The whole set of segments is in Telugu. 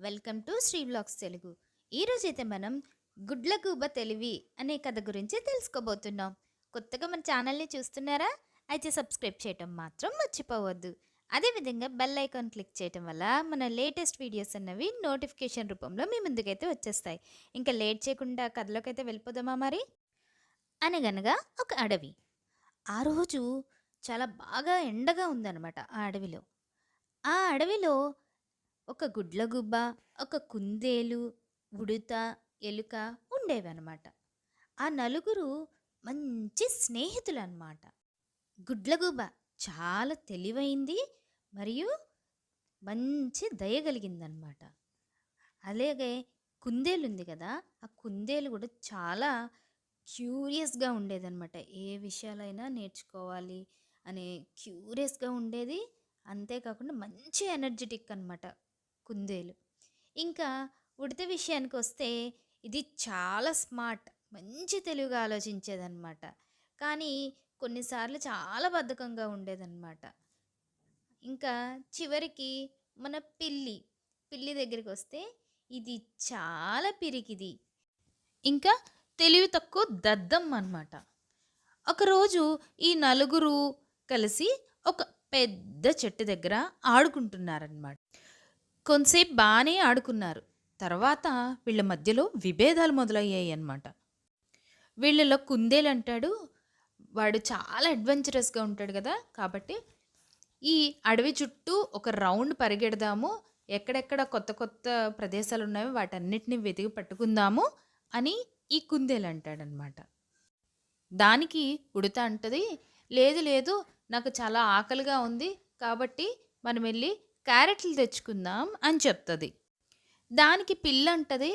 Welcome to Sri vlogs Telugu. ఈరోజైతే మనం గుడ్లగూబ తెలివి అనే కథ గురించి తెలుసుకోబోతున్నాం. కొత్తగా మన ఛానల్ని చూస్తున్నారా? అయితే సబ్స్క్రైబ్ చేయటం మాత్రం మర్చిపోవద్దు. అదేవిధంగా బెల్ ఐకాన్ క్లిక్ చేయటం వల్ల మన లేటెస్ట్ వీడియోస్ అన్నవి నోటిఫికేషన్ రూపంలో మీ ముందుకైతే వచ్చేస్తాయి. ఇంకా లేట్ చేయకుండా కథలోకి అయితే వెళ్ళిపోదామా మరి? అనగనగా ఒక అడవి. ఆ రోజు చాలా బాగా ఎండగా ఉందన్నమాట ఆ అడవిలో. ఆ అడవిలో ఒక గుడ్లగుబ్బ, ఒక కుందేలు, ఉడుత, ఎలుక ఉండేవన్నమాట. ఆ నలుగురు మంచి స్నేహితులన్నమాట. గుడ్లగూబ చాలా తెలివైంది మరియు మంచి దయ కలిగిందనమాట. అలాగే కుందేలుంది కదా! ఆ కుందేలు కూడా చాలా క్యూరియస్‌గా ఉండేదనమాట. ఏ విషయాలైనా నేర్చుకోవాలి అనే క్యూరియస్‌గా ఉండేది. అంతేకాకుండా మంచి ఎనర్జిటిక్ అనమాట కుందేలు. ఇంకా ఉడత విషయానికొస్తే ఇది చాలా స్మార్ట్. మంచి తెలివిగా ఆలోచించేదనమాట. కానీ కొన్నిసార్లు చాలా బద్ధకంగా ఉండేదనమాట. ఇంకా చివరికి మన పిల్లి దగ్గరికొస్తే ఇది చాలా పిరికిది. ఇంకా తెలివి తక్కువ దద్దమ్మ అనమాట. ఒకరోజు ఈ నలుగురు కలిసి ఒక పెద్ద చెట్టు దగ్గర ఆడుకుంటున్నారనమాట. కొంతసేపు బాగానే ఆడుకున్నారు. తర్వాత వీళ్ళ మధ్యలో విభేదాలు మొదలయ్యాయి అన్నమాట. వీళ్ళలో కుందేలంటాడు, వాడు చాలా అడ్వెంచరస్‌గా ఉంటాడు కదా! కాబట్టి ఈ అడవి చుట్టూ ఒక రౌండ్ పరిగెడదాము. ఎక్కడెక్కడ కొత్త కొత్త ప్రదేశాలున్నాయో వాటన్నిటిని వెతికి పట్టుకుందాము అని ఈ కుందేలంటాడనమాట. దానికి ఉడత అంటది, లేదు లేదు, నాకు చాలా ఆకలిగా ఉంది. కాబట్టి మనమెళ్ళి క్యారెట్లు తెచ్చుకుందాం అని చెప్తది. దానికి పిల్లంటది,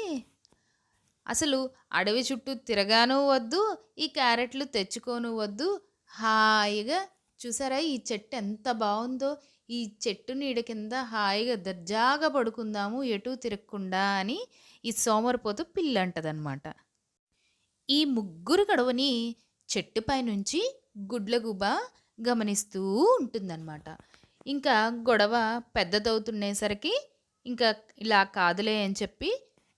అసలు అడవి చుట్టూ తిరగాను వద్దు, ఈ క్యారెట్లు తెచ్చుకోను వద్దు. హాయిగా చూసారా ఈ చెట్టు ఎంత బావుందో, ఈ చెట్టు నీడ కింద హాయిగా దర్జాగా పడుకుందాము ఎటూ తిరగకుండా అని ఈ సోమరిపోతు పిల్లంటదనమాట. ఈ ముగ్గురు గొడవని చెట్టుపై నుంచి గుడ్లగూబ గమనిస్తూ ఉంటుందన్నమాట. ఇంకా గొడవ పెద్దదవుతుండేసరికి ఇంకా ఇలా కాదులే అని చెప్పి,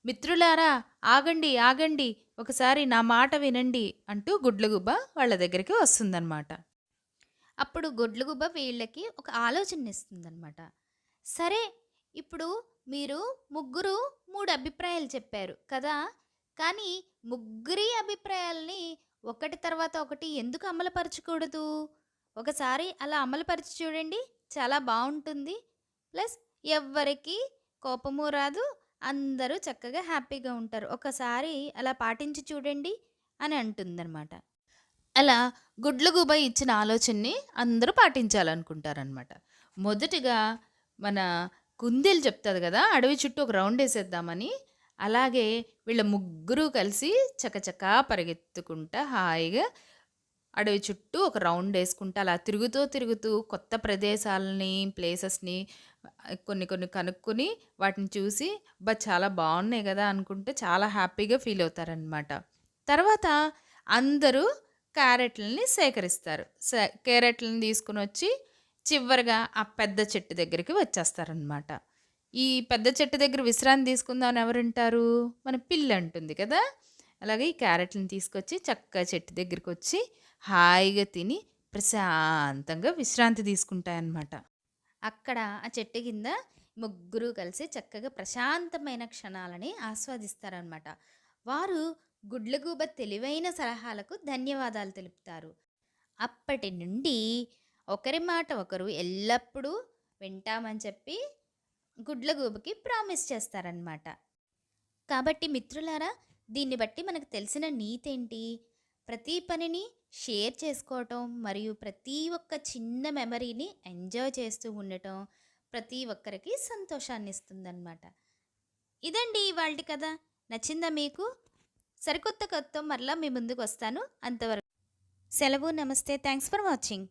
మిత్రులారా ఆగండి ఆగండి, ఒకసారి నా మాట వినండి అంటూ గుడ్లగూబ వాళ్ళ దగ్గరికి వస్తుందన్నమాట. అప్పుడు గుడ్లగూబ వీళ్ళకి ఒక ఆలోచన ఇస్తుందన్నమాట. సరే, ఇప్పుడు మీరు ముగ్గురు 3 అభిప్రాయాలు చెప్పారు కదా! కానీ ముగ్గురి అభిప్రాయాల్ని ఒకటి తర్వాత ఒకటి ఎందుకు అమలుపరచకూడదు? ఒకసారి అలా అమలుపరిచి చూడండి. చాలా బావుంటుంది. ప్లస్ ఎవ్వరికీ కోపము రాదు. అందరూ చక్కగా హ్యాపీగా ఉంటారు. ఒకసారి అలా పాటించి చూడండి అని అంటుందనమాట. అలా గుడ్లగూబ ఇచ్చిన ఆలోచనని అందరూ పాటించాలనుకుంటారనమాట. మొదటిగా మన కుందేలు చెప్తది గదా! అడవి చుట్టూ ఒక రౌండేసేద్దామని. అలాగే వీళ్ళ ముగ్గురు కలిసి చకచకా పరిగెత్తుకుంటా హాయిగా అడవి చుట్టూ ఒక రౌండేసుకుంటా అలా తిరుగుతూ, తిరుగుతూ కొత్త ప్రదేశాలని, ప్లేసెస్‌ని కొన్ని కొన్ని కనుక్కొని వాటిని చూసి అబ్బా! చాలా బావున్నాయి గదా! అనుకుంటే చాలా హ్యాపీగా ఫీలవుతారనమాట. తర్వాత అందరూ క్యారెట్లని సేకరిస్తారు. క్యారెట్లని తీసుకొనొచ్చి చివరగా ఆ పెద్ద చెట్టు దగ్గరికి వచ్చేస్తారనమాట. ఈ పెద్ద చెట్టు దగ్గర విశ్రాంతి తీసుకుందాం అని ఎవరుంటారు? మన పిల్లంటుంది కదా! అలాగే ఈ క్యారెట్‌లని తీసుకొచ్చి చక్కగా చెట్టు దగ్గరికొచ్చి హాయిగా తిని ప్రశాంతంగా విశ్రాంతి తీసుకుంటాయన్నమాట. అక్కడ ఆ చెట్టు కింద ముగ్గురు కలిసి చక్కగా ప్రశాంతమైన క్షణాలని ఆస్వాదిస్తారనమాట. వారు గుడ్లగూబ తెలివైన సలహాలకు ధన్యవాదాలు తెలుపుతారు. అప్పటి నుండి ఒకరి మాట ఒకరు ఎల్లప్పుడూ వింటామని చెప్పి గుడ్లగూబకి ప్రామిస్ చేస్తారనమాట. కాబట్టి మిత్రులారా, దీన్ని బట్టి మనకు తెలిసిన నీతేంటి? ప్రతి పనిని షేర్ చేసుకోవటం మరియు ప్రతి ఒక్క చిన్న మెమరీని ఎంజాయ్ చేస్తూ ఉండటం ప్రతి ఒక్కరికి సంతోషాన్ని ఇస్తుందన్నమాట. ఇదండి ఇవాల్టి కథ. నచ్చిందా మీకు? సరికొత్త కథతో మరలా మీ ముందుకు వస్తాను. అంతవరకు సెలవు. నమస్తే. Thanks for watching.